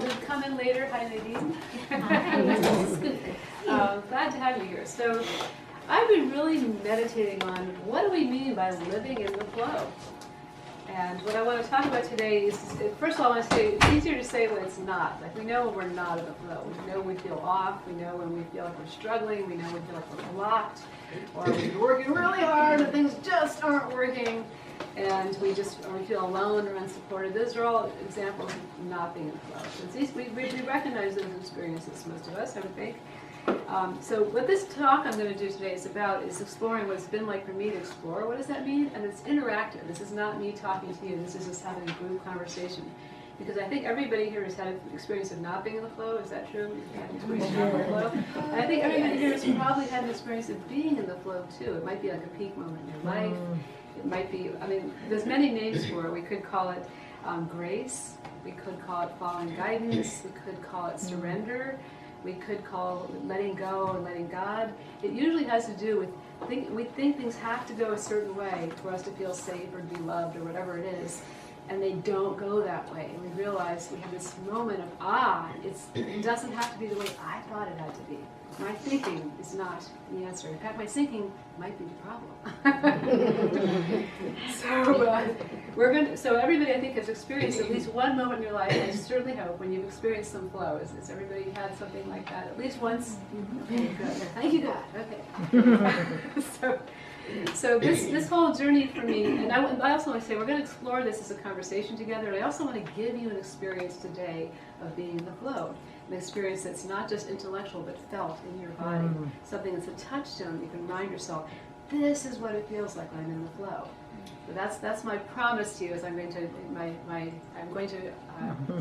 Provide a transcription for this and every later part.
who've come in later. Hi, Nadine. Glad to have you here. So I've been really meditating on what do we mean by living in the flow. And what I want to talk about today is, first of all, I want to say it's easier to say when it's not. Like, we know when we're not in the flow. We know when we feel off. We know when we feel like we're struggling. We know when we feel like we're blocked. Or we're working really hard and things just aren't working. And we feel alone or unsupported. Those are all examples of not being in the flow. So we recognize those experiences, most of us, I would think. So what this talk I'm going to do today is about is exploring what it's been like for me to explore. What does that mean? And it's interactive. This is not me talking to you. This is just having a group conversation. Because I think everybody here has had an experience of not being in the flow. Is that true? You've had an experience of not being in the flow. And I think everybody here has probably had an experience of being in the flow too. It might be like a peak moment in your life. It might be, I mean, there's many names for it. We could call it grace. We could call it following guidance. We could call it surrender. We could call letting go and letting God. It usually has to do with, we think things have to go a certain way for us to feel safe or be loved or whatever it is. And they don't go that way. And we realize we have this moment of, it doesn't have to be the way I thought it had to be. My thinking is not the answer. In fact, my thinking might be the problem. So everybody, I think, has experienced at least one moment in your life. I certainly hope when you've experienced some flow. Has everybody had something like that at least once? Okay, good. Thank you, God. Okay. So this whole journey for me, and I also want to say we're going to explore this as a conversation together, and I also want to give you an experience today of being in the flow. An experience that's not just intellectual but felt in your body. Something that's a touchstone. You can remind yourself, this is what it feels like when I'm in the flow. So that's my promise to you. Is I'm going to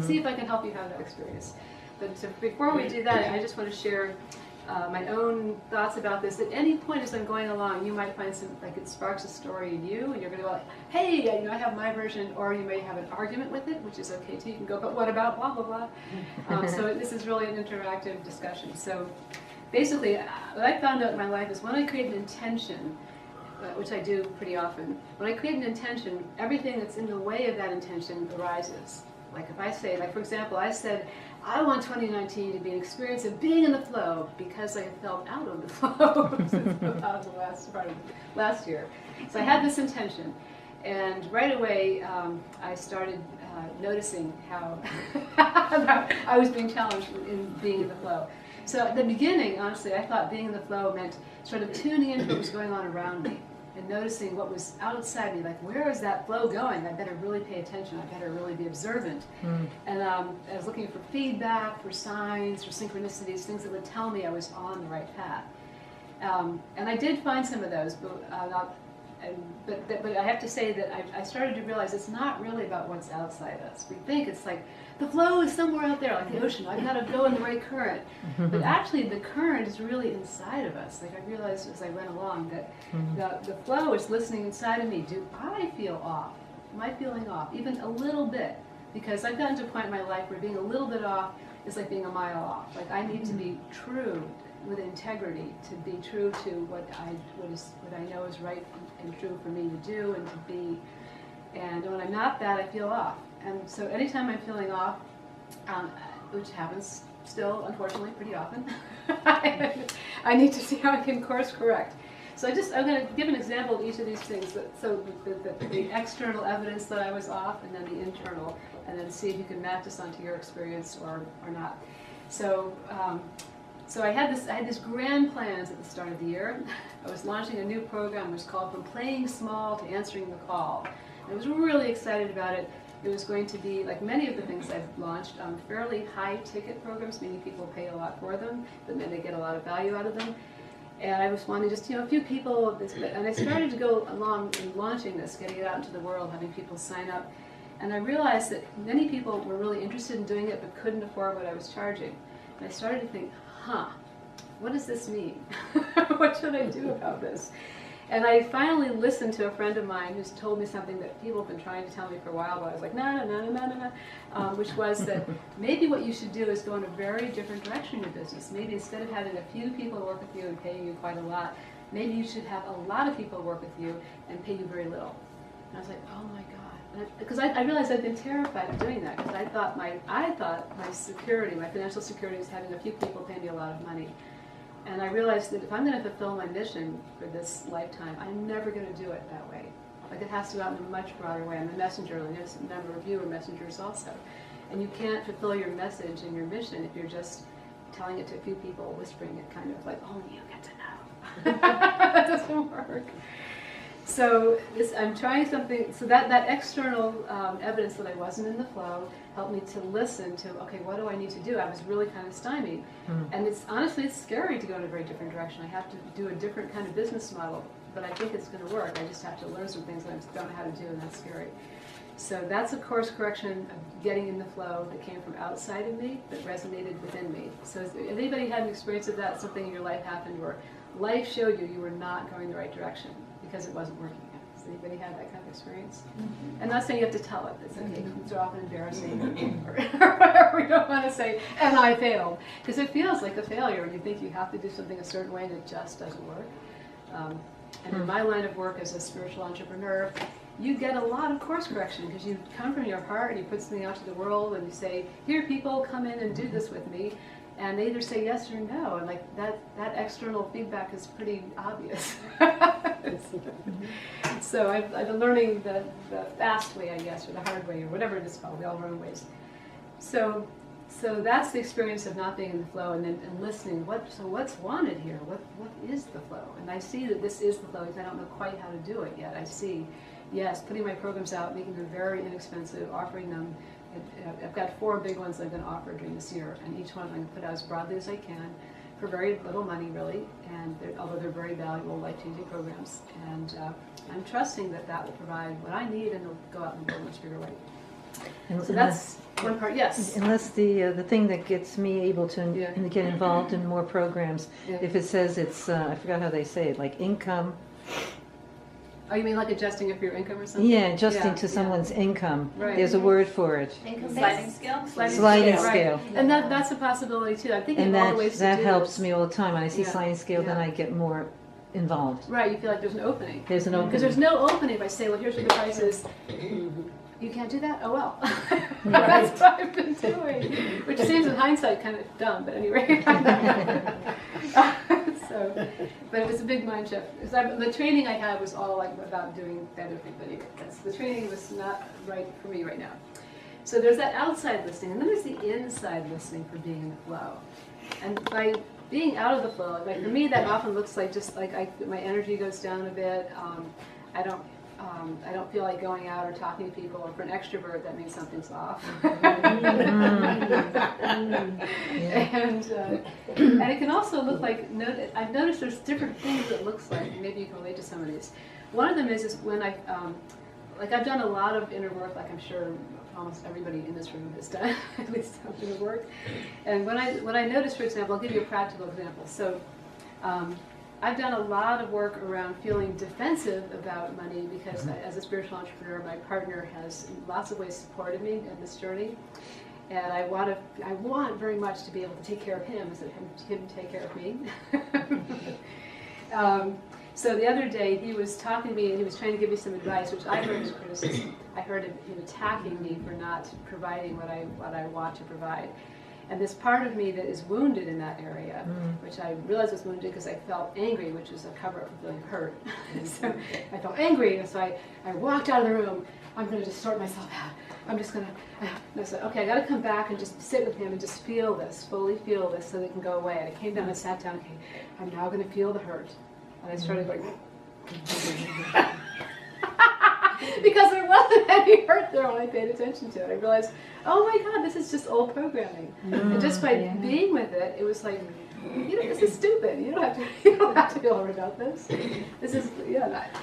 see if I can help you have that experience. But before we do that, I just want to share my own thoughts about this. At any point as I'm going along, you might find it sparks a story in you, and you're going to go like, hey, I have my version, or you may have an argument with it, which is okay too. You can go, but what about blah, blah, blah. So this is really an interactive discussion. So basically, what I found out in my life is when I create an intention, which I do pretty often, when I create an intention, everything that's in the way of that intention arises. Like if I say, for example, I said, I want 2019 to be an experience of being in the flow because I felt out of the flow since about the last part of last year. So I had this intention, and right away I started noticing how I was being challenged in being in the flow. So at the beginning, honestly, I thought being in the flow meant sort of tuning into what was going on around me and noticing what was outside me, like where is that flow going? I better really pay attention. I better really be observant. And I was looking for feedback, for signs, for synchronicities, things that would tell me I was on the right path. And I did find some of those, but I have to say that I started to realize it's not really about what's outside us. We think it's like the flow is somewhere out there, like the ocean. I've got to go in the right current. But actually, the current is really inside of us. Like I realized as I went along that the flow is listening inside of me. Do I feel off? Am I feeling off? Even a little bit. Because I've gotten to a point in my life where being a little bit off is like being a mile off. Like I need to be true with integrity, to be true to what I know is right and true for me to do and to be. And when I'm not that, I feel off. And so anytime I'm feeling off, which happens still, unfortunately, pretty often, I need to see how I can course correct. So I'm going to give an example of each of these things. So the external evidence that I was off, and then the internal, and then see if you can map this onto your experience or not. So I had these grand plans at the start of the year. I was launching a new program. It was called From Playing Small to Answering the Call. I was really excited about it. It was going to be, like many of the things I've launched, fairly high-ticket programs, meaning people pay a lot for them, but then they get a lot of value out of them. And I was wanting just, a few people, and I started to go along in launching this, getting it out into the world, having people sign up. And I realized that many people were really interested in doing it, but couldn't afford what I was charging. And I started to think, what does this mean? What should I do about this? And I finally listened to a friend of mine who's told me something that people have been trying to tell me for a while, but I was like, no, which was that maybe what you should do is go in a very different direction in your business. Maybe instead of having a few people work with you and paying you quite a lot, maybe you should have a lot of people work with you and pay you very little. And I was like, oh my God, because I realized I'd been terrified of doing that, because I thought my security, my financial security, was having a few people pay me a lot of money. And I realized that if I'm going to fulfill my mission for this lifetime, I'm never going to do it that way. Like, it has to go out in a much broader way. I'm a messenger, and there's a number of you are messengers also. And you can't fulfill your message and your mission if you're just telling it to a few people, whispering it, kind of like, only you get to know. That doesn't work. So I'm trying something, so that external evidence that I wasn't in the flow helped me to listen to, okay, what do I need to do? I was really kind of stymied. And honestly, it's scary to go in a very different direction. I have to do a different kind of business model, but I think it's going to work. I just have to learn some things that I don't know how to do, and that's scary. So that's a course correction of getting in the flow that came from outside of me, that resonated within me. So has anybody had an experience of that, something in your life happened where life showed you were not going the right direction because it wasn't working out? Has anybody had that kind of experience? Mm-hmm. I'm not saying you have to tell it. It's okay. It's often embarrassing or whatever. We don't want to say, and I failed. Because it feels like a failure when you think you have to do something a certain way and it just doesn't work. And in my line of work as a spiritual entrepreneur, you get a lot of course correction because you come from your heart and you put something out to the world and you say, here, people, come in and do this with me. And they either say yes or no, and like that external feedback is pretty obvious. So I've been learning the fast way, I guess, or the hard way, or whatever it is called. We all learn ways. So that's the experience of not being in the flow, and listening. So what's wanted here? What is the flow? And I see that this is the flow because I don't know quite how to do it yet. I see, yes, putting my programs out, making them very inexpensive, offering them. I've got 4 big ones I'm going to offer during this year, and each one I'm going to put out as broadly as I can for very little money, really, and although they're very valuable, life-changing programs. And I'm trusting that will provide what I need, and it'll go out and build a much bigger way. So that's one part, yes. Unless the thing that gets me able to get involved in more programs, if it says it's, I forgot how they say it, like income. Oh, you mean like adjusting it for your income or something? Yeah, adjusting to someone's income. Right. There's a word for it. Income sliding scale? Sliding scale. Right. And that's a possibility too. I'm thinking and of all the ways to do that helps this. me all the time. When I see sliding scale, then I get more involved. Right, you feel like there's an opening. There's an opening. Because there's no opening if I say, well, here's what the price is. You can't do that? Oh, well. Right. That's what I've been doing. Which seems in hindsight kind of dumb, but anyway. But it was a big mind shift. The training I had was all like about doing better things, but anyway, the training was not right for me right now. So there's that outside listening, and then there's the inside listening for being in the flow. And by being out of the flow, like for me, that often looks like just like my energy goes down a bit. I don't feel like going out or talking to people. Or for an extrovert, that means something's off. And it can also look like, I've noticed there's different things it looks like. Maybe you can relate to some of these. One of them is when I've done a lot of inner work, like I'm sure almost everybody in this room has done at least some inner work. And when I notice, for example, I'll give you a practical example. So I've done a lot of work around feeling defensive about money because as a spiritual entrepreneur, my partner has in lots of ways supported me in this journey. And I want very much to be able to take care of him instead of him take care of me. So the other day he was talking to me and he was trying to give me some advice, which I heard as criticism. I heard him attacking me for not providing what I want to provide. And this part of me that is wounded in that area, which I realized was wounded because I felt angry, which is a cover-up for feeling hurt. So I felt angry, and so I walked out of the room. I'm going to just sort myself out. I'm just going to, and I said, okay, I got to come back and just sit with him and just feel this, fully feel this so they can go away. And I came down and sat down, okay, I'm now going to feel the hurt. And I started going, because there wasn't any hurt there when I paid attention to it. I realized, oh my God, this is just old programming. And just by being with it, it was like, this is stupid. You don't have to feel hurt about this. This is,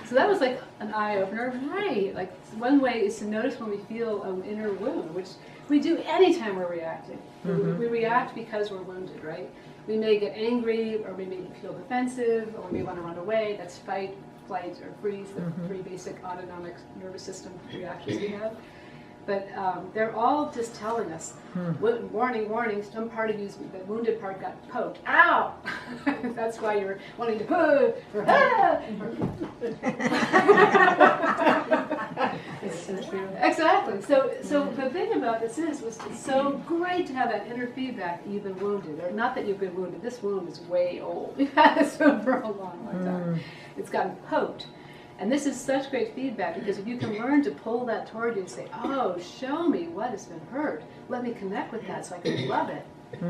So that was like an eye-opener. Right. Like one way is to notice when we feel an inner wound, which we do anytime we're reacting. We react because we're wounded, right? We may get angry, or we may feel defensive, or we may want to run away. That's fight, flight, or freeze, the 3 basic autonomic nervous system reactions we have. But they're all just telling us, warning, warning, some part of you, the wounded part got poked. Ow! That's why you're wanting to or true. Exactly. So the thing about this was it's so great to have that inner feedback that you've been wounded. Or not that you've been wounded. This wound is way old. We've had this wound for a long, long time. It's gotten poked. And this is such great feedback because if you can learn to pull that toward you and say, oh, show me what has been hurt. Let me connect with that so I can love it.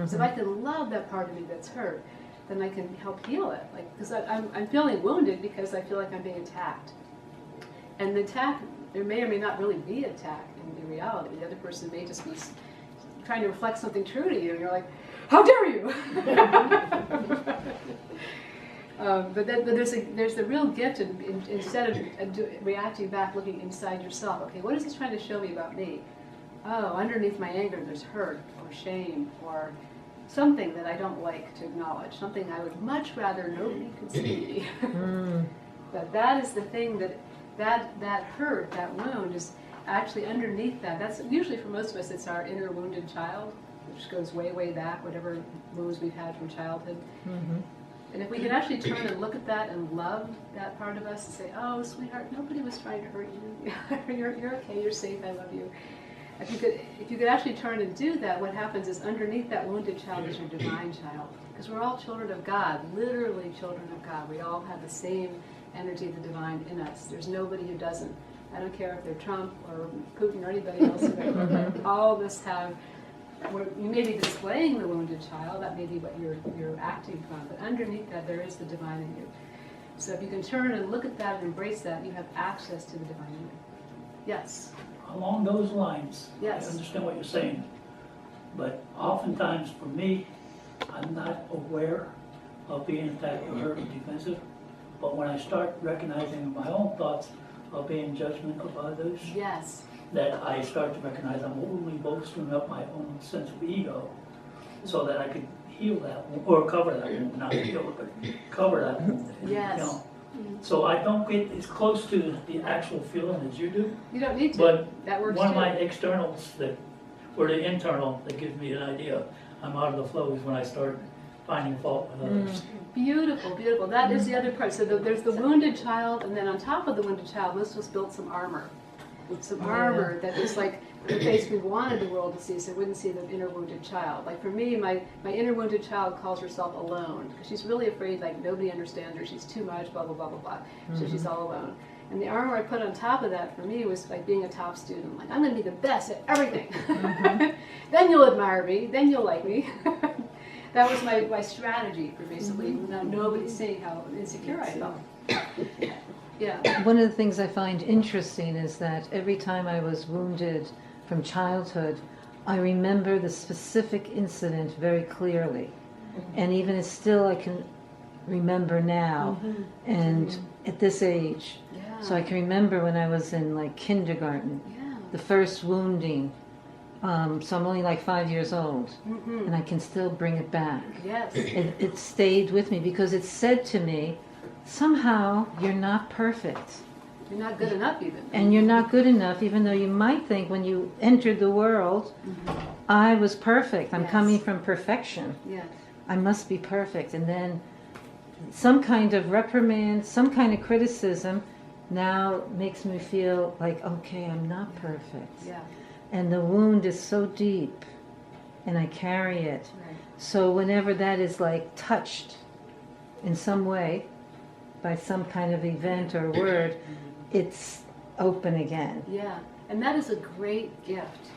So if I can love that part of me that's hurt, then I can help heal it. Like, because I'm feeling wounded because I feel like I'm being attacked. And the attack, there may or may not really be an attack in reality. The other person may just be trying to reflect something true to you, and you're like, how dare you? But there's the real gift instead of reacting back, looking inside yourself. Okay, what is this trying to show me about me? Oh, underneath my anger, there's hurt or shame or something that I don't like to acknowledge, something I would much rather nobody could see. But that is the thing that hurt, that wound is actually underneath that. That's usually for most of us, it's our inner wounded child, which goes way, way back, whatever wounds we've had from childhood. And if we can actually turn and look at that and love that part of us and say, oh, sweetheart, nobody was trying to hurt you. You're okay, you're safe, I love you. If you could actually turn and do that, what happens is underneath that wounded child is your divine child. Because we're all children of God, literally children of God. We all have the same energy of the divine in us. There's nobody who doesn't. I don't care if they're Trump or Putin or anybody else. All of us have, you may be displaying the wounded child, that may be what you're acting from, but underneath that there is the divine in you. So if you can turn and look at that and embrace that, you have access to the divine in you. Yes? Along those lines, yes. I understand what you're saying, but oftentimes for me, I'm not aware of being attacked or hurt or defensive, but when I start recognizing my own thoughts of being judgmental of others, yes, that I start to recognize I'm only bolstering up my own sense of ego so that I could heal that wound, or cover that wound, not heal it, but cover that wound. yes. You know? So I don't get as close to the actual feeling as you do. You don't need to. But that works one of too. my externals that, or the internal that gives me an idea I'm out of the flow is when I start finding fault with others. Beautiful, beautiful. That is the other part. So there's the wounded child, and then on top of the wounded child, let's just build some armor. Some armor that is like the face we wanted the world to see, so it wouldn't see the inner wounded child. Like for me, my inner wounded child calls herself alone, because she's really afraid, like nobody understands her, she's too much, blah, blah, blah, blah, blah. So she's all alone. And the armor I put on top of that for me was like being a top student. Like, I'm going to be the best at everything. Then you'll admire me, then you'll like me. That was my strategy for basically nobody seeing how insecure I felt. Yeah. One of the things I find interesting is that every time I was wounded from childhood, I remember the specific incident very clearly. And even as still I can remember now, and at this age. Yeah. So I can remember when I was in like kindergarten, the first wounding. So I'm only like 5 years old, and I can still bring it back. Yes. It stayed with me because it said to me, somehow you're not perfect. You're not good enough even. And you're not good enough, even though you might think when you entered the world, I was perfect. I'm coming from perfection. Yes. I must be perfect. And then some kind of reprimand, some kind of criticism now makes me feel like, okay, I'm not perfect. Yeah. And the wound is so deep, and I carry it. Right. So whenever that is like touched in some way, by some kind of event or word, it's open again. Yeah, and that is a great gift.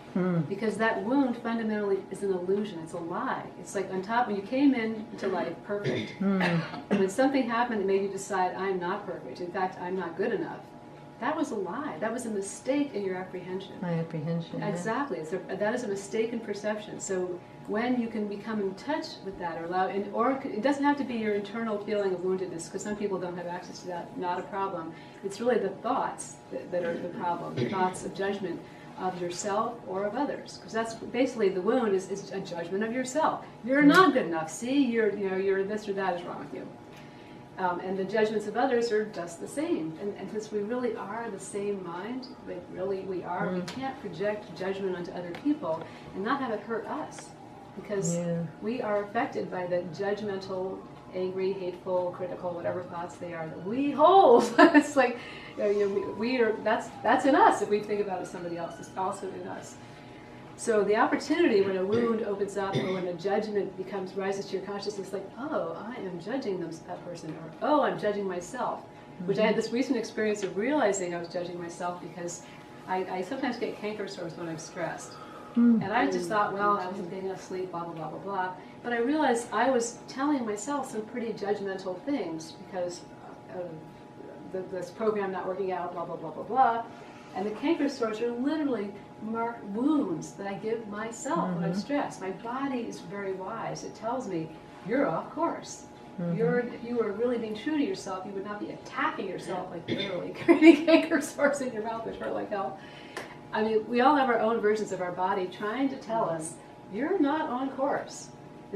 Because that wound fundamentally is an illusion. It's a lie. It's like on top, when you came into life perfect, and when something happened that made you decide, I'm not perfect, in fact, I'm not good enough, that was a lie. That was a mistake in your apprehension. My apprehension. Exactly. That is a mistaken perception. So when you can become in touch with that, or it doesn't have to be your internal feeling of woundedness, because some people don't have access to that, not a problem. It's really the thoughts that are the problem, the thoughts of judgment of yourself or of others, because that's basically the wound is a judgment of yourself. You're not good enough. See, you're this or that is wrong with you. And the judgments of others are just the same. And since we really are the same mind, like really we are, we can't project judgment onto other people and not have it hurt us. Because we are affected by the judgmental angry, hateful, critical, whatever thoughts they are that we hold. It's like, we are, that's in us. If we think about it, somebody else is also in us. So the opportunity when a wound opens up or when a judgment rises to your consciousness, like, oh, I am judging that person, or oh, I'm judging myself, which I had this recent experience of realizing I was judging myself because I sometimes get canker sores when I'm stressed. And I just thought, well, I wasn't getting enough sleep, blah, blah, blah, blah, blah. But I realized I was telling myself some pretty judgmental things because of this program not working out, blah, blah, blah, blah, blah. And the canker sores are literally marked wounds that I give myself when I'm stressed. My body is very wise. It tells me, you're off course. If you were really being true to yourself, you would not be attacking yourself, like literally creating canker sores in your mouth, which hurt like hell. I mean, we all have our own versions of our body trying to tell us, you're not on course.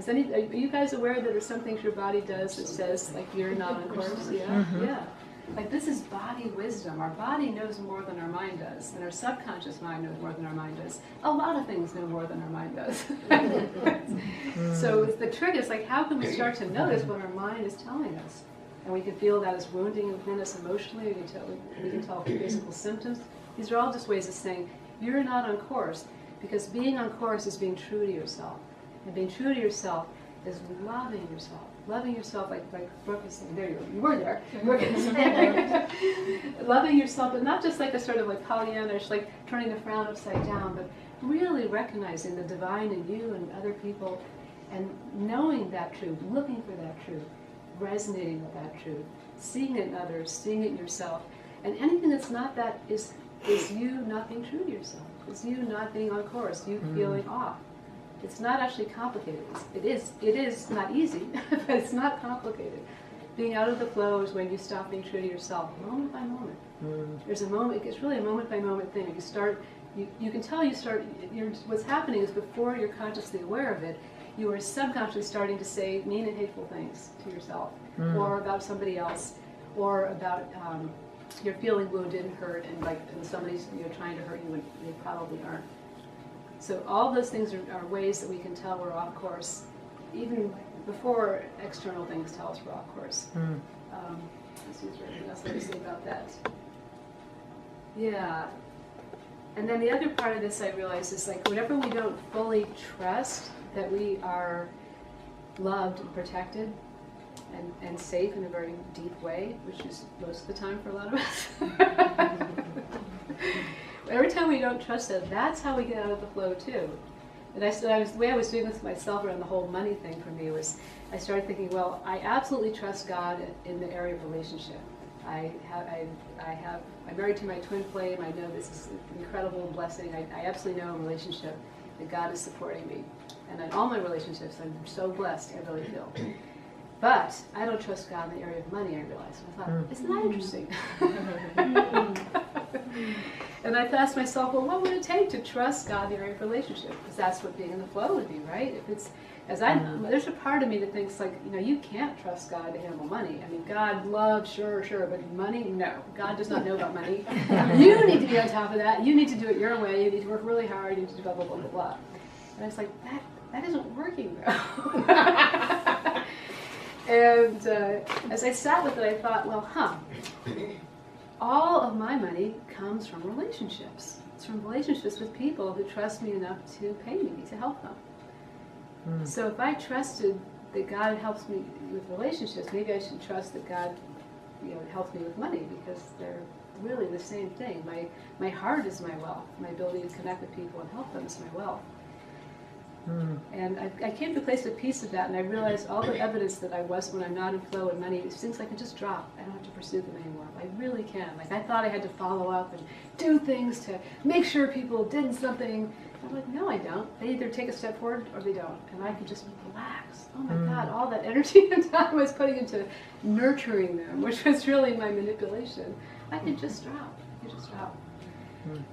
Are you guys aware that there's some things your body does that says, like, you're not on course? Yeah, yeah. Like, this is body wisdom. Our body knows more than our mind does, and our subconscious mind knows more than our mind does. A lot of things know more than our mind does. So the trick is, like, how can we start to notice what our mind is telling us? And we can feel that as wounding within us emotionally. We can tell from physical symptoms. These are all just ways of saying, you're not on course, because being on course is being true to yourself. And being true to yourself is loving yourself. Loving yourself, like Brooke is saying, there you were there. Loving yourself, but not just like a sort of like Pollyannish, like turning the frown upside down, but really recognizing the divine in you and other people, and knowing that truth, looking for that truth, resonating with that truth, seeing it in others, seeing it in yourself. And anything that's not that is you not being true to yourself. It's you not being on course, you feeling off. It's not actually complicated. It is not easy, but it's not complicated. Being out of the flow is when you stop being true to yourself, moment by moment. There's a moment, it's really a moment by moment thing. You can tell what's happening is before you're consciously aware of it, you are subconsciously starting to say mean and hateful things to yourself, or about somebody else, or about you're feeling wounded and hurt, and somebody's trying to hurt you when they probably aren't. So all those things are ways that we can tell we're off course, even before external things tell us we're off course. Let's see if there's anything else I can say about that. Yeah. And then the other part of this I realize is, like, whenever we don't fully trust that we are loved and protected and safe in a very deep way, which is most of the time for a lot of us. Every time we don't trust that, that's how we get out of the flow too. And the way I was doing this with myself around the whole money thing for me was, I started thinking, well, I absolutely trust God in the area of relationship. I'm married to my twin flame. I know this is an incredible blessing. I absolutely know in relationship that God is supporting me. And in all my relationships, I'm so blessed, I really feel. But I don't trust God in the area of money, I realized. And I thought, isn't that interesting? And I asked myself, well, what would it take to trust God in the area of relationship? Because that's what being in the flow would be, right? There's a part of me that thinks, like, you can't trust God to handle money. I mean, God loves, sure, but money, no. God does not know about money. You need to be on top of that. You need to do it your way. You need to work really hard. You need to do blah, blah, blah, blah, blah. And I was like, that isn't working, though. And as I sat with it, I thought, well, all of my money comes from relationships. It's from relationships with people who trust me enough to pay me to help them. So if I trusted that God helps me with relationships, maybe I should trust that God helps me with money, because they're really the same thing. My heart is my wealth. My ability to connect with people and help them is my wealth. And I came to a place of peace of that, and I realized all the evidence that I was when I'm not in flow with money, these things I can just drop. I don't have to pursue them anymore. I really can. Like, I thought I had to follow up and do things to make sure people did something. I'm like, no, I don't. They either take a step forward or they don't. And I can just relax. Oh my God, all that energy and time I was putting into nurturing them, which was really my manipulation. I could just drop.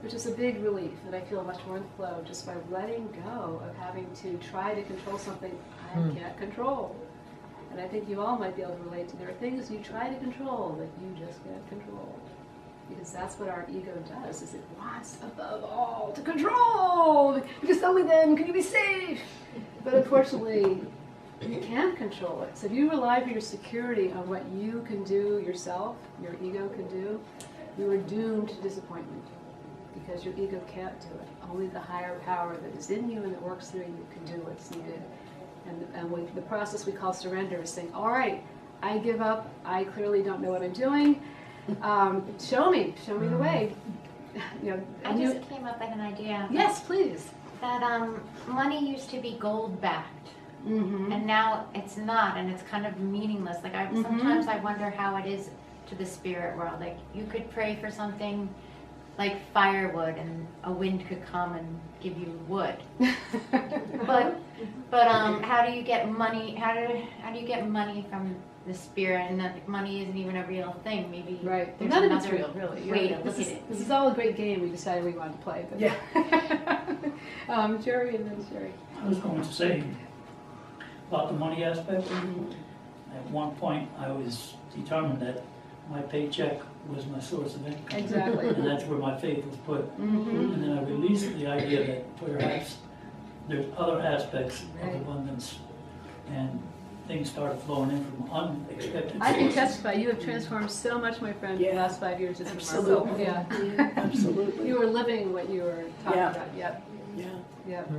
Which is a big relief, that I feel much more in flow just by letting go of having to try to control something I can't control. And I think you all might be able to relate to, there are things you try to control that you just can't control. Because that's what our ego does, is it wants above all to control, because only then can you be safe. But unfortunately, you can't control it. So if you rely for your security on what you can do yourself, your ego can do, you are doomed to disappointment because your ego can't do it. Only the higher power that is in you and that works through you can do what's needed. And the process we call surrender is saying, all right, I give up. I clearly don't know what I'm doing. Show me the way. You know, I just came up with an idea. Yes, please. That money used to be gold backed, Mm-hmm. and now it's not, and it's kind of meaningless. Like sometimes I wonder how it is to the spirit world. Like you could pray for something like firewood, and a wind could come and give you wood. but how do you get money? How do you get money from the spirit? And that money isn't even a real thing. Maybe Right. there's None of it's another real, really. way to look at it. This is all a great game we decided we wanted to play. But Yeah. Jerry and then Jerry. I was going to say about the money aspect. At one point, I was determined that my paycheck was my source of income. Exactly. And that's where my faith was put. And then I released the idea that perhaps there's other aspects of Right. abundance, and things started flowing in from unexpected I can sources. testify, you have transformed so much, my friend, in the Yeah. last 5 years. It's Absolutely. remarkable. Yeah. Absolutely. You were living what you were talking Yeah. about. Yep. Yeah. Yep.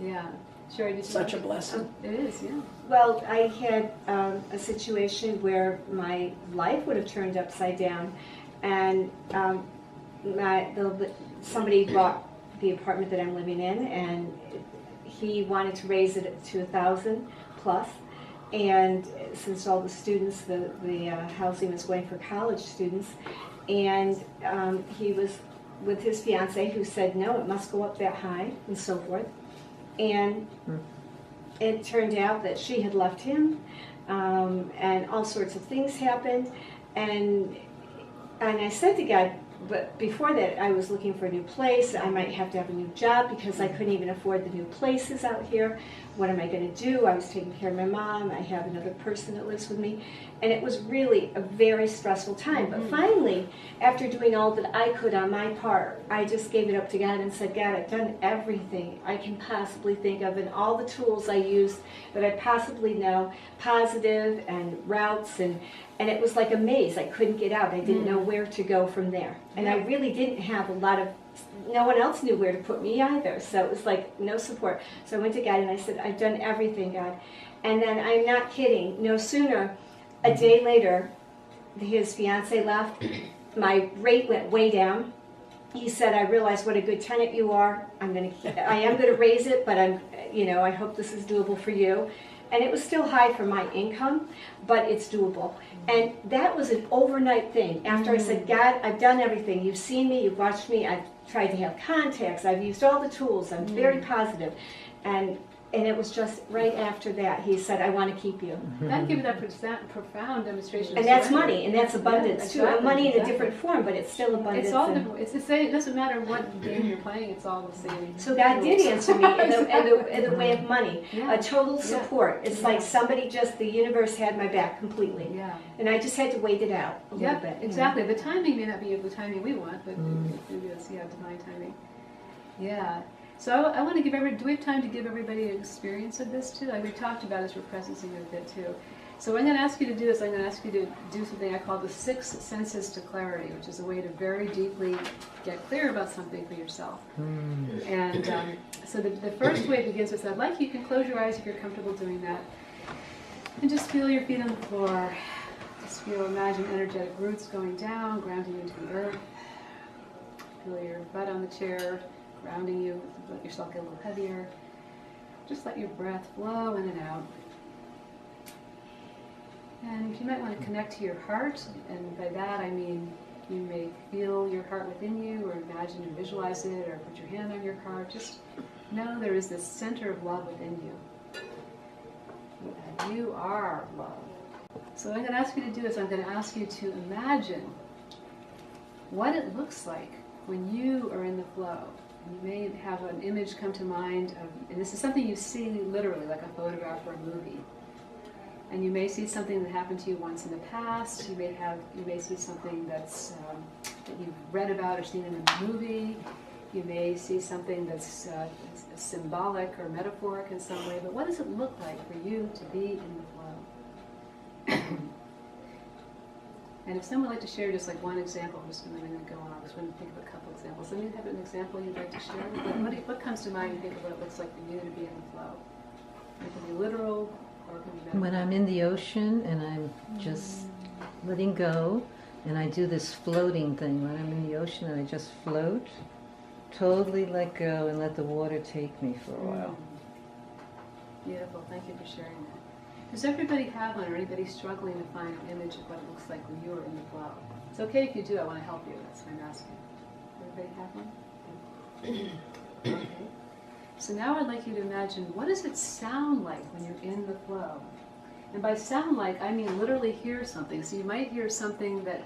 Yeah. Sherry, did you Such a blessing. It is, yeah. Well, I had a situation where my life would have turned upside down, and somebody bought the apartment that I'm living in, and he wanted to raise it to 1,000 plus. And since all the students, the housing was going for college students, and he was with his fiance, who said no, it must go up that high, and so forth. And it turned out that she had left him, and all sorts of things happened. And I said to God, but before that, I was looking for a new place. I might have to have a new job because I couldn't even afford the new places out here. What am I going to do? I was taking care of my mom. I have another person that lives with me. And it was really a very stressful time. But finally, after doing all that I could on my part, I just gave it up to God and said, God, I've done everything I can possibly think of, and all the tools I used that I possibly know, positive and routes, and it was like a maze. I couldn't get out. I didn't know where to go from there. And I really didn't have a lot of, no one else knew where to put me either. So it was like no support. So I went to God and I said, I've done everything, God. And then I'm not kidding. No sooner, a day later, his fiance left. My rate went way down. He said, I realize what a good tenant you are. I am going to raise it, but I hope this is doable for you. And it was still high for my income, but it's doable. And that was an overnight thing. After I said, God, I've done everything. You've seen me, you've watched me, I've tried to have contacts, I've used all the tools, I'm very positive. And it was just right after that, he said, I want to keep you. That gave that profound demonstration. And that's money, and that's abundance too. exactly, Money in a exactly. different form, but it's still abundance. It's all and- different. It's the same. It doesn't matter what game you're playing. It's all the same. So God did answer me in the way of money, Yeah. a total support. It's like somebody the universe had my back completely. Yeah. And I just had to wait it out a little Yep, bit. exactly. The timing may not be the timing we want, but it is, divine timing. Yeah. So I want to give do we have time to give everybody an experience of this too? Like we talked about as we're presencing it a bit too. So what I'm going to ask you to do is I'm going to ask you to do something I call the 6 senses to clarity, which is a way to very deeply get clear about something for yourself. And so the first way it begins with, I'd like you can close your eyes if you're comfortable doing that. And just feel your feet on the floor. Just imagine energetic roots going down, grounding you into the earth. Feel your butt on the chair, grounding you. Let yourself get a little heavier. Just let your breath flow in and out. And you might want to connect to your heart, and by that I mean you may feel your heart within you, or imagine and visualize it, or put your hand on your heart. Just know there is this center of love within you. And you are love. So what I'm going to ask you to do is I'm going to ask you to imagine what it looks like when you are in the flow. And you may have an image come to mind of, and this is something you see literally, like a photograph or a movie. And you may see something that happened to you once in the past. You may see something that you've read about or seen in a movie. You may see something that's symbolic or metaphoric in some way, but what does it look like for you to be in the flow? And if someone would like to share just like one example, I'm just going to go on. I was going to think of a couple examples. Some of you have an example you'd like to share? What comes to mind when you think of what it looks like for you to be in the flow? It can be literal or it can be metaphorical. When I'm in the ocean and I'm just letting go, and I do this floating thing. When I'm in the ocean and I just float, totally let go and let the water take me for a while. Beautiful. Thank you for sharing that. Does everybody have one, or anybody struggling to find an image of what it looks like when you're in the flow? It's okay if you do. I want to help you. That's why I'm asking. Everybody have one? Okay. So now I'd like you to imagine, what does it sound like when you're in the flow? And by sound like, I mean literally hear something. So you might hear something that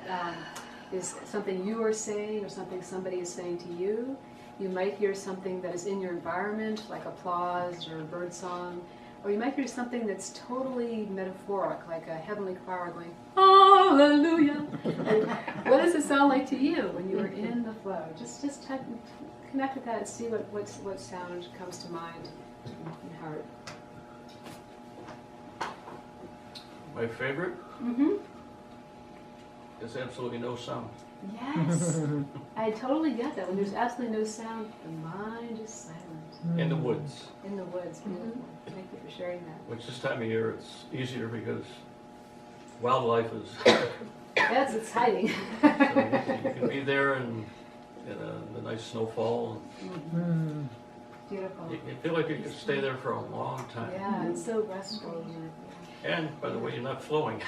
is something you are saying or something somebody is saying to you. You might hear something that is in your environment, like applause or bird song. Or you might hear something that's totally metaphoric, like a heavenly choir going, hallelujah. What does it sound like to you when you are in the flow? Just connect with that and see what sound comes to mind and heart. My favorite Mm-hmm. is absolutely no sound. Yes. I totally get that. When there's absolutely no sound, the mind is silent. In the woods, In the woods. Beautiful. Thank you for sharing that. which this time of year it's easier because wildlife is. That's exciting. So you can be there in the nice snowfall. Mm. Beautiful. You feel like you can stay there for a long time. Yeah, it's so restful. And by the way, you're not flowing.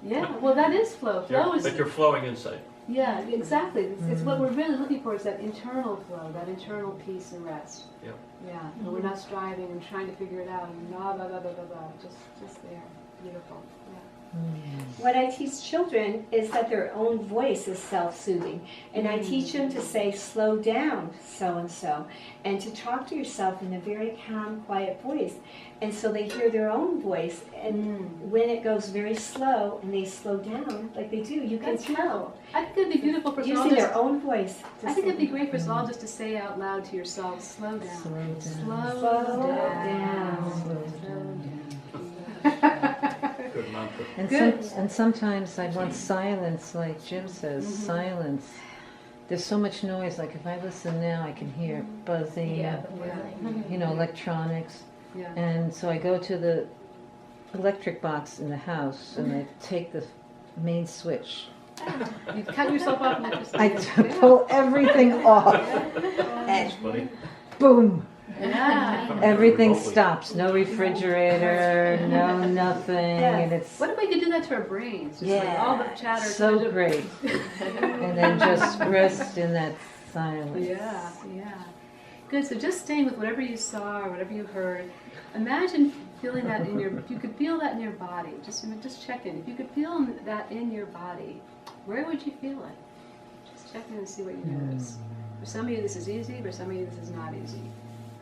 Yeah, well, that is flow. Flow is, But you're flowing inside. yeah, exactly. It's what we're really looking for is that internal flow, that internal peace and rest. Yep. Yeah, and we're not striving and trying to figure it out and blah, blah, blah, blah, blah, blah. Just there. Beautiful. Yeah. What I teach children is that their own voice is self-soothing. And I teach them to say, slow down, so-and-so, and to talk to yourself in a very calm, quiet voice. And so they hear their own voice, and when it goes very slow, and they slow down, like they do, you can That's tell. I think it'd be beautiful for us all Using their just, own voice. I think it'd be great for us all just to say out loud to yourselves, slow down. Slow down. Slow down. Slow Good mantra. And, Good. and sometimes I want silence, like Jim says, silence. There's so much noise, like if I listen now, I can hear buzzing, you know, electronics. Yeah. And so I go to the electric box in the house and I take the main switch. You cut yourself off and just I pull everything off That's and funny. boom, Yeah. everything Remotely. stops. No refrigerator, no nothing. And it's What if we could do that to our brains? Just like all the chatter. so kind of- great. And then just rest in that silence. Yeah, yeah. Good, so just staying with whatever you saw or whatever you heard, imagine feeling that in your, if you could feel that in your body, just check in. If you could feel that in your body, where would you feel it? Just check in and see what you notice. For some of you this is easy, for some of you this is not easy.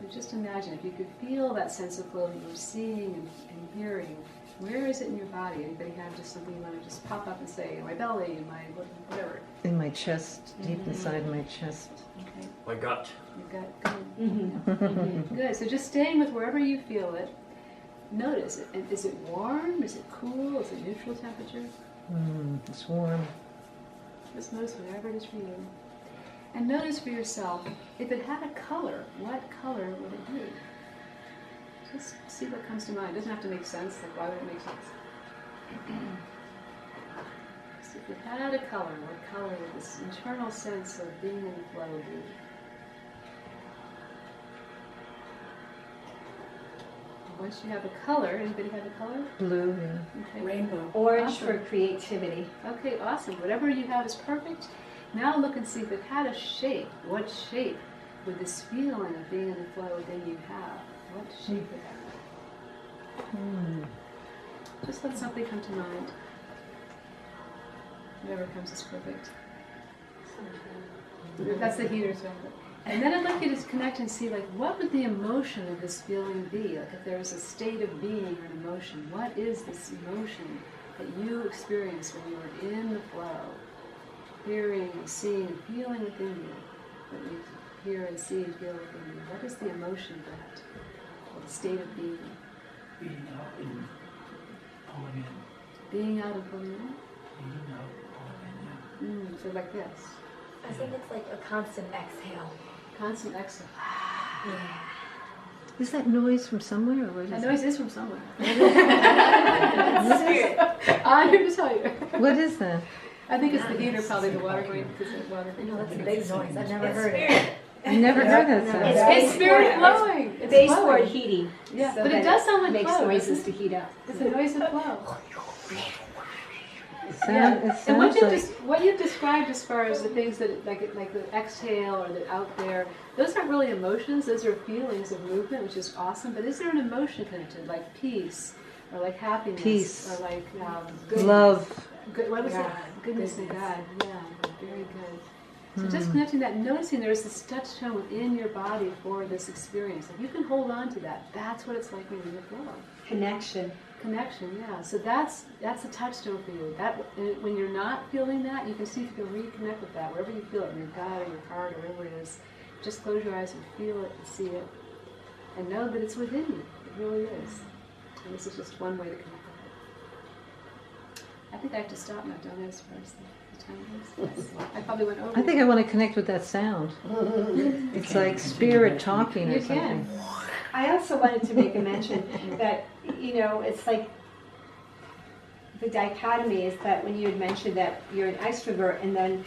But just imagine if you could feel that sense of flow that you were seeing and hearing, where is it in your body? Anybody have just something you want to just pop up and say, in my belly, in my whatever? In my chest, deep inside my chest. Okay. My gut. You've got good. Good. So just staying with wherever you feel it. Notice it. And is it warm? Is it cool? Is it neutral temperature? It's warm. Just notice whatever it is for you. And notice for yourself, if it had a color, what color would it be? Just see what comes to mind. It doesn't have to make sense. Like, why would it make sense? So if it had a color, what color would this internal sense of being in the flow be? Once you have a color, anybody have a color? Blue, yeah. Okay. Rainbow. Orange Awesome. for creativity. Okay, awesome. Whatever you have is perfect. Now look and see if it had a shape. What shape would this feeling of being in the flow within you have? What shape would that have? Just let something come to mind. Whatever comes is perfect. That's the heater thing. And then I'd like you to connect and see, like, what would the emotion of this feeling be? Like, if there was a state of being or an emotion, what is this emotion that you experience when you are in the flow? Hearing and seeing and feeling within you. hear and see and feel within you? What is the emotion of that? Or the state of being? Being out and pulling in. Being out and pulling in? Being out, pulling in, yeah. So like this. I think it's like a constant exhale. Constant exhale. Yeah. Is that noise from somewhere, or what That is noise is from somewhere. Spirit. I'm here to tell you. it? What is that? I think it's the heater, probably the water going, because the water. I know that's a big noise. I've never It's heard spirit. it. I never heard that sound. It's spirit flowing. It's Baseboard flowing. heating. Yeah, so but it that does sound like makes flow, noises doesn't to heat up. It's a noise of flow. It And sounds what you've described as far as the things that, like the exhale or the out there, those aren't really emotions, those are feelings of movement, which is awesome, but is there an emotion connected, like peace, or like happiness, Peace. or like like love. good, what was God. it? Goodness and God, yeah, very good. So Hmm. just connecting that, noticing there's this touch tone within your body for this experience. If you can hold on to that, that's what it's like when you're in the flow. Connection. Connection, yeah. So that's a touchstone for you. That when you're not feeling that, you can see if you can reconnect with that wherever you feel it, in your gut or your heart or wherever it is. Just close your eyes and feel it and see it, and know that it's within you. It really is. And this is just one way to connect with it. I think I have to stop now, don't I? As far as the time goes. I probably went over. I think I want to connect with that sound. It's like spirit talking or You something. can. I also wanted to make a mention that, it's like the dichotomy is that when you had mentioned that you're an extrovert and then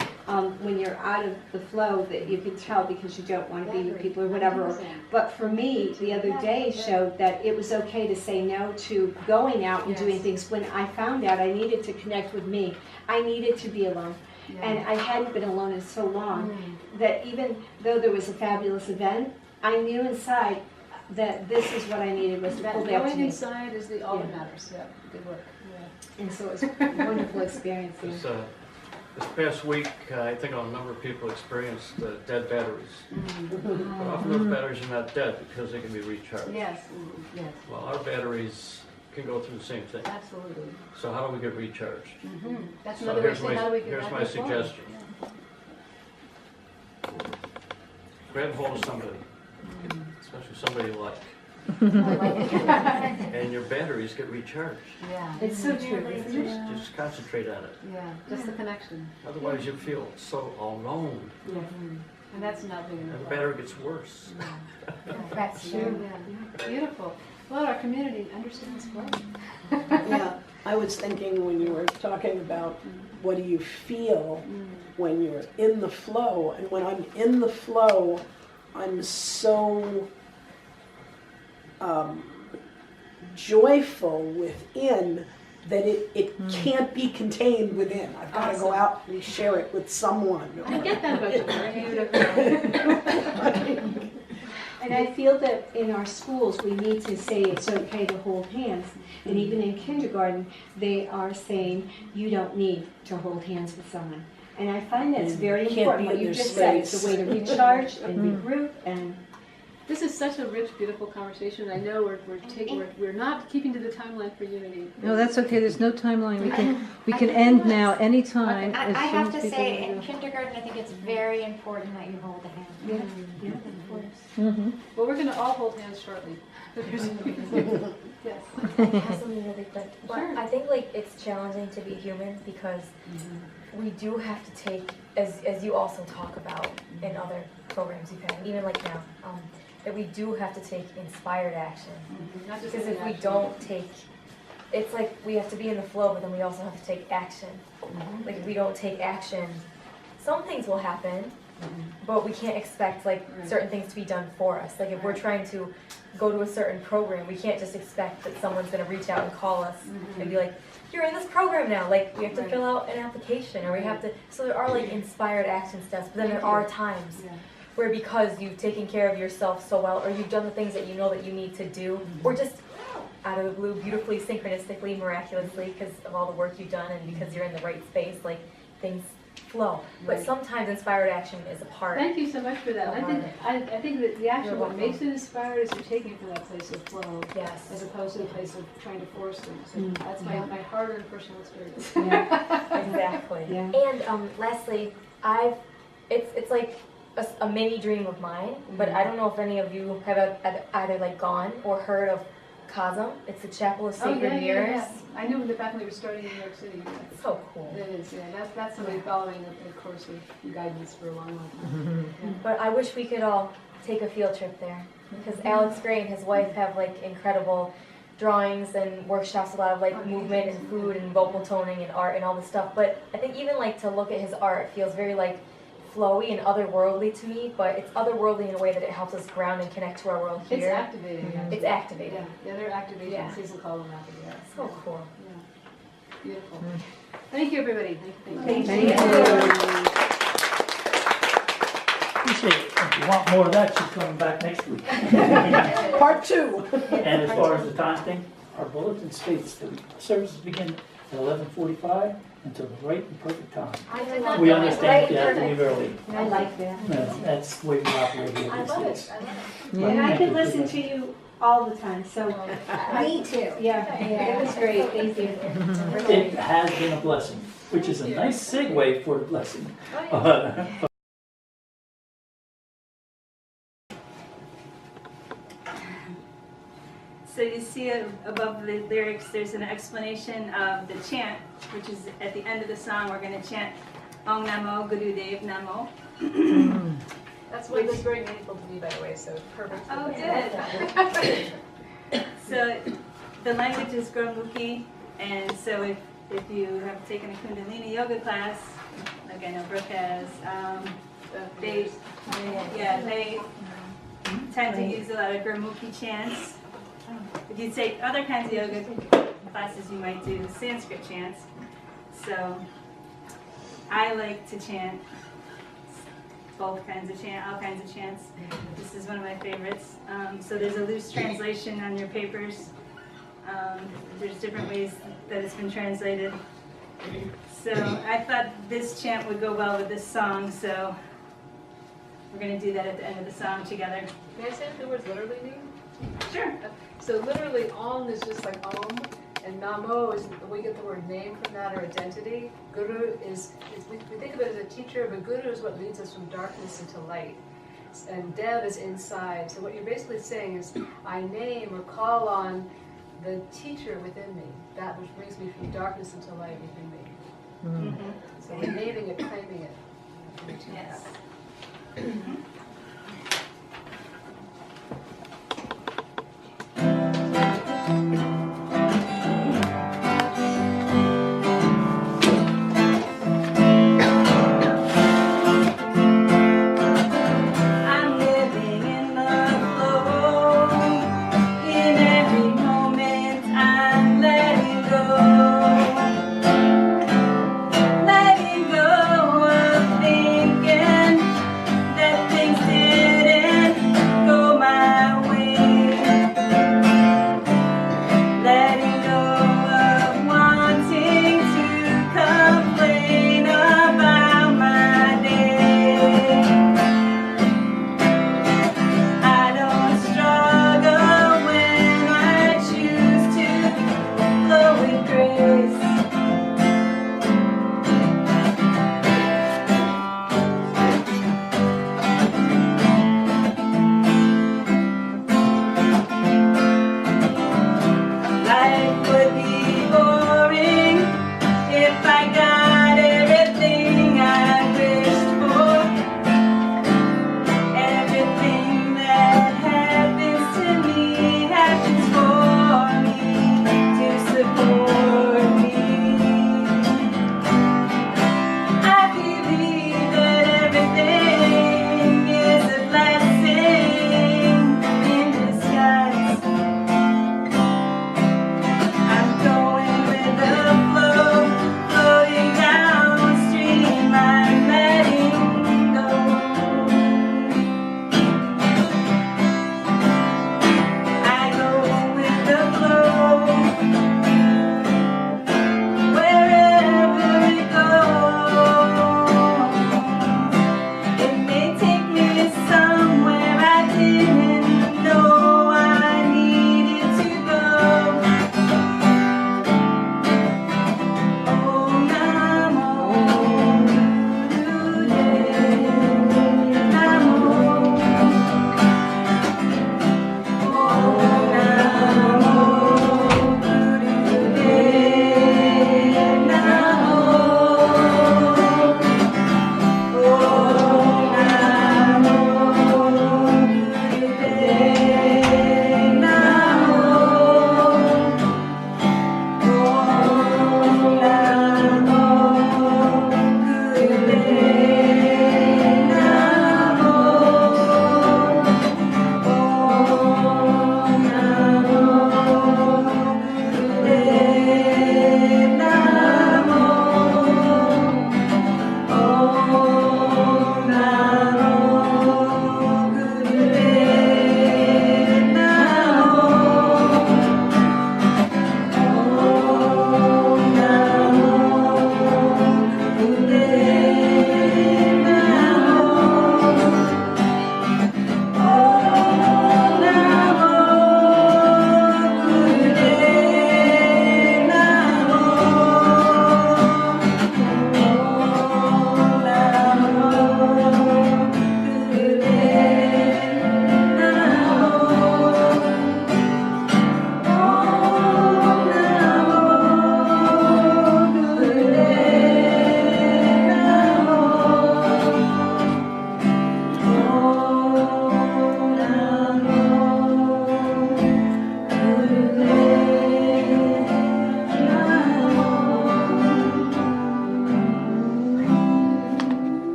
when you're out of the flow that you can tell because you don't want to be with people or whatever. But for me, the other day showed that it was okay to say no to going out and doing things when I found out I needed to connect with me. I needed to be alone. And I hadn't been alone in so long that even though there was a fabulous event, I knew inside that this is what I needed was to pull back to Going me. inside is all that matters. Yeah, good work. Yeah. And so it was a wonderful experience. This past week, I think a number of people experienced dead batteries. But often those batteries are not dead because they can be recharged. Yes, yes, Well, our batteries can go through the same thing. absolutely. So how do we get recharged? That's So another way to here's say how do we get here's back my to flow? suggestion. Grab hold of somebody, especially somebody you like, and your batteries get recharged. Yeah, It's so true, isn't it? Just concentrate on it. yeah, just the connection. Otherwise, you feel so alone, And that's not being and the battery gets worse. That's Yeah, true. yeah. Beautiful. Well, our community understands flow. Yeah, I was thinking when you were talking about what do you feel when you're in the flow, and when I'm in the flow, I'm so joyful within that it can't be contained within. I've got to go out and share it with someone. I get that about you. Beautiful. And I feel that in our schools, we need to say it's okay to hold hands. And even in kindergarten, they are saying you don't need to hold hands with someone. And I find that's very Can't important. be What in you their just said, it's a way to recharge and regroup. And This is such a rich, beautiful conversation. I know we're not keeping to the timeline for unity. No, that's okay. There's no timeline. We can end now anytime. I as soon have as to people say, wanna in go. kindergarten, I think it's very important that you hold the hand. of course. Mhm. Well, we're going to all hold hands shortly. Yes. I have something really quick. But Sure. I think it's challenging to be human because we do have to take, as you also talk about in other programs you've had, even like now, that we do have to take inspired action. Not just Because if we action. don't take, it's like we have to be in the flow, but then we also have to take action. Like if we don't take action, some things will happen, but we can't expect certain things to be done for us. Like if we're trying to go to a certain program, we can't just expect that someone's going to reach out and call us and be like, you're in this program now. Like we have to fill out an application, or we have to. So there are inspired action steps, but then there are times where because you've taken care of yourself so well, or you've done the things that you know that you need to do, or just out of the blue, beautifully, synchronistically, miraculously, because of all the work you've done and because you're in the right space, things flow. But sometimes inspired action is a part. Thank you so much for that. I think that the action, You're what welcome. makes it inspired is you're taking it from that place of flow, Yes. as opposed to the place of trying to force things. And that's my hard-earned personal experience. Exactly. Yeah. And lastly, it's like a mini dream of mine, but I don't know if any of you have either like gone or heard of COSM. It's the Chapel of Sacred Mirrors. I knew that back when we were starting in New York City. It's so cool. It is, yeah. That's somebody following a course of guidance for a long, long time. Yeah. But I wish we could all take a field trip there, because Alex Gray and his wife have like incredible drawings and workshops, a lot of like movement and food and vocal toning and art and all this stuff. But I think even like to look at his art feels very like flowy and otherworldly to me, but it's otherworldly in a way that it helps us ground and connect to our world here. It's activating. It's activating. Yeah, they're activating. Yeah. Cecil called them activating. So cool. Yeah. Beautiful. Thank you, everybody. Thank Thank you. Appreciate it. If you want more of that, she's coming back next week. Part 2. And as far as the time thing, our bulletin states that services begin at 11:45 until the right and perfect time. I love We it. understand Right, if you have to perfect. leave early. I like that. That's the way we operate here I these love days. it. I love it. And I could listen to you all the time, so. Me too. Yeah, it was great, thank you. It has been a blessing, which is a nice segue for the blessing. So you see above the lyrics, there's an explanation of the chant, which is at the end of the song, we're going to chant Om Namo Guru Dev Namo. That's what was very meaningful to me, by the way, so perfect. Oh, good. So the language is Gurmukhi, and so if you have taken a Kundalini yoga class, like I know Brooke has, they tend to use a lot of Gurmukhi chants. If you take other kinds of yoga classes, you might do Sanskrit chants. So I like to chant both kinds of all kinds of chants. This is one of my favorites. So there's a loose translation on your papers. There's different ways that it's been translated. So I thought this chant would go well with this song, so we're going to do that at the end of the song together. Can I say what the words literally mean? Sure. So literally, Om is just like Om, and Namo is, we get the word name from that, or identity. Guru we think of it as a teacher, but Guru is what leads us from darkness into light. And Dev is inside. So what you're basically saying is, I name or call on the teacher within me, that which brings me from darkness into light within me. Mm-hmm. So we're naming it, claiming it. Yes. I'm living in the flow. In every moment I'm letting go. Letting go of thinking that things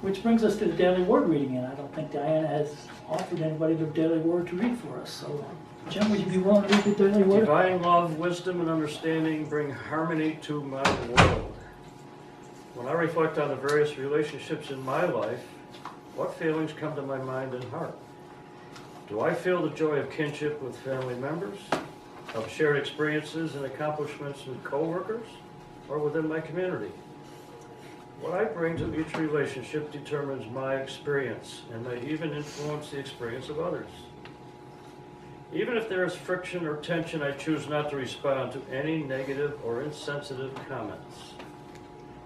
Which brings us to the daily word reading, and I don't think Diana has offered anybody the daily word to read for us. So, Jim, would you be willing to read the daily word? Divine love, wisdom, and understanding bring harmony to my world. When I reflect on the various relationships in my life, what feelings come to my mind and heart? Do I feel the joy of kinship with family members, of shared experiences and accomplishments with coworkers, or within my community? What I bring to each relationship determines my experience and may even influence the experience of others. Even if there is friction or tension, I choose not to respond to any negative or insensitive comments.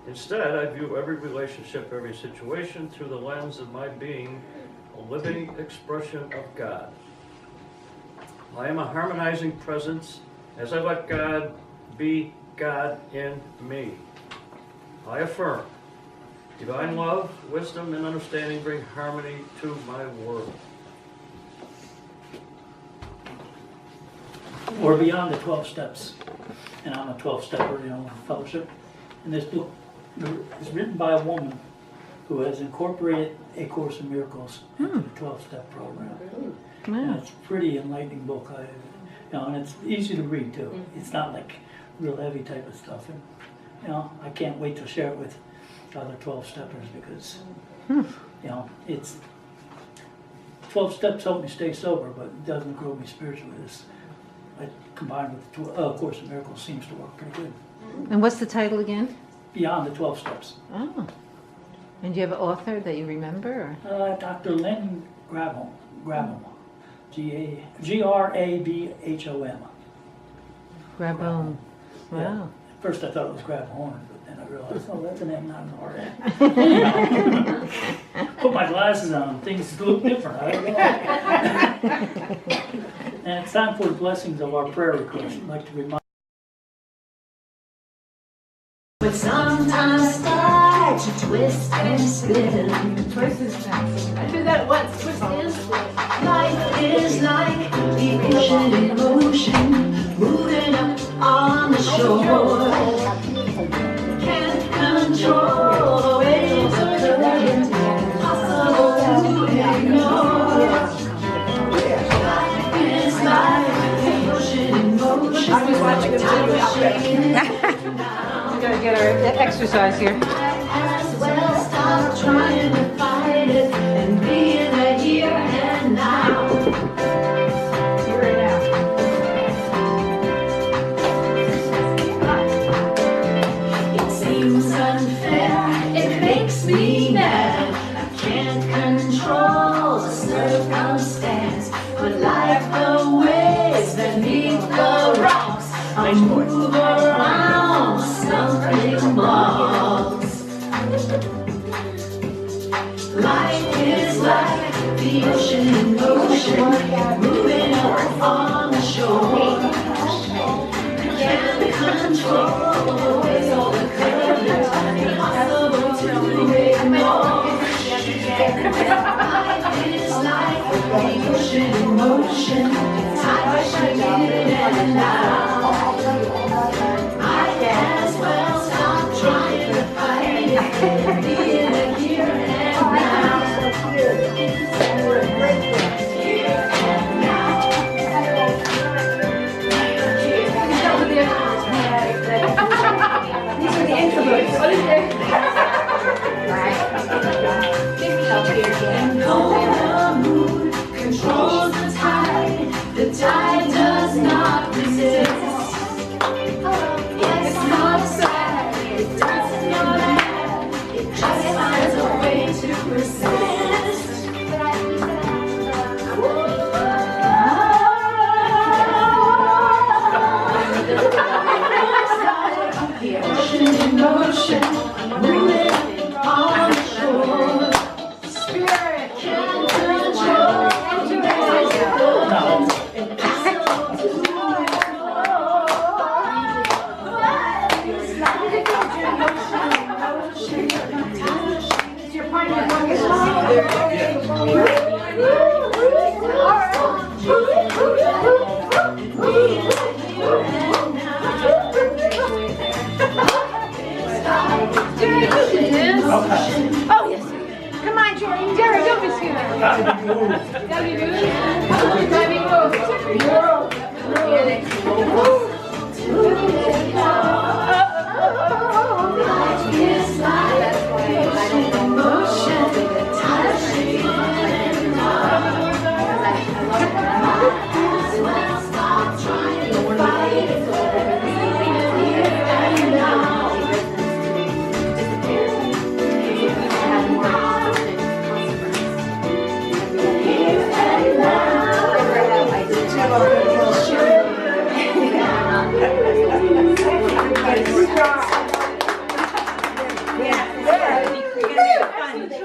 Instead, I view every relationship, every situation through the lens of my being a living expression of God. I am a harmonizing presence as I let God be God in me. I affirm, divine love, wisdom, and understanding bring harmony to my world. We're beyond the 12 steps, and I'm a 12-stepper, fellowship. And this book is written by a woman who has incorporated A Course in Miracles into the 12-step program. And it's a pretty enlightening book, and it's easy to read too. It's not like real heavy type of stuff. And I can't wait to share it with other 12-steppers because it's 12 steps help me stay sober, but it doesn't grow me spiritually. This combined with the Course in Miracles seems to work pretty good. And what's the title again? Beyond the 12 steps. Oh. And do you have an author that you remember? Or? Dr. Lynn Grabham. Grabham. Grabham. Wow. Yeah. At first I thought it was Grabhorn, but then I realized, that's an M, not an R. Put my glasses on, things look different. I don't know. And it's time for the blessings of our prayer request. I'd like to remind. But sometimes start to twist and spin. Twist is nice. I do that once. Twist and spin. Life is like the ocean in motion, moving up on the shore. Can't control the waves of the current, impossible to ignore. Life is like the ocean in motion. I was watching a video. We gotta get our exercise here. As well stop trying to fight it and be in the here and now. Here and now. It seems unfair, it makes me mad. I can't control the circumstance, but like the waves beneath the rocks, I move around stumbling blocks. Life is like the ocean in motion, moving up on the shore. Can't control the waves or the current, impossible to ignore. Life is like the ocean in motion, time shining and now. I as well stop trying to fight it and be in the here and now. Here and now. These are the introverts. What is it? And though the moon controls the tide does not resist. It's not sad, it does not add, it just finds a way to persist. The ocean in motion, moving on the shore. Spirit can't control. Okay. Oh, yes. Come on, Jerry. Jerry, don't be scared.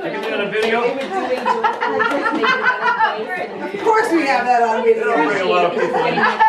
Taking me on a video? Of course we have that on video. That'll bring a lot of people in.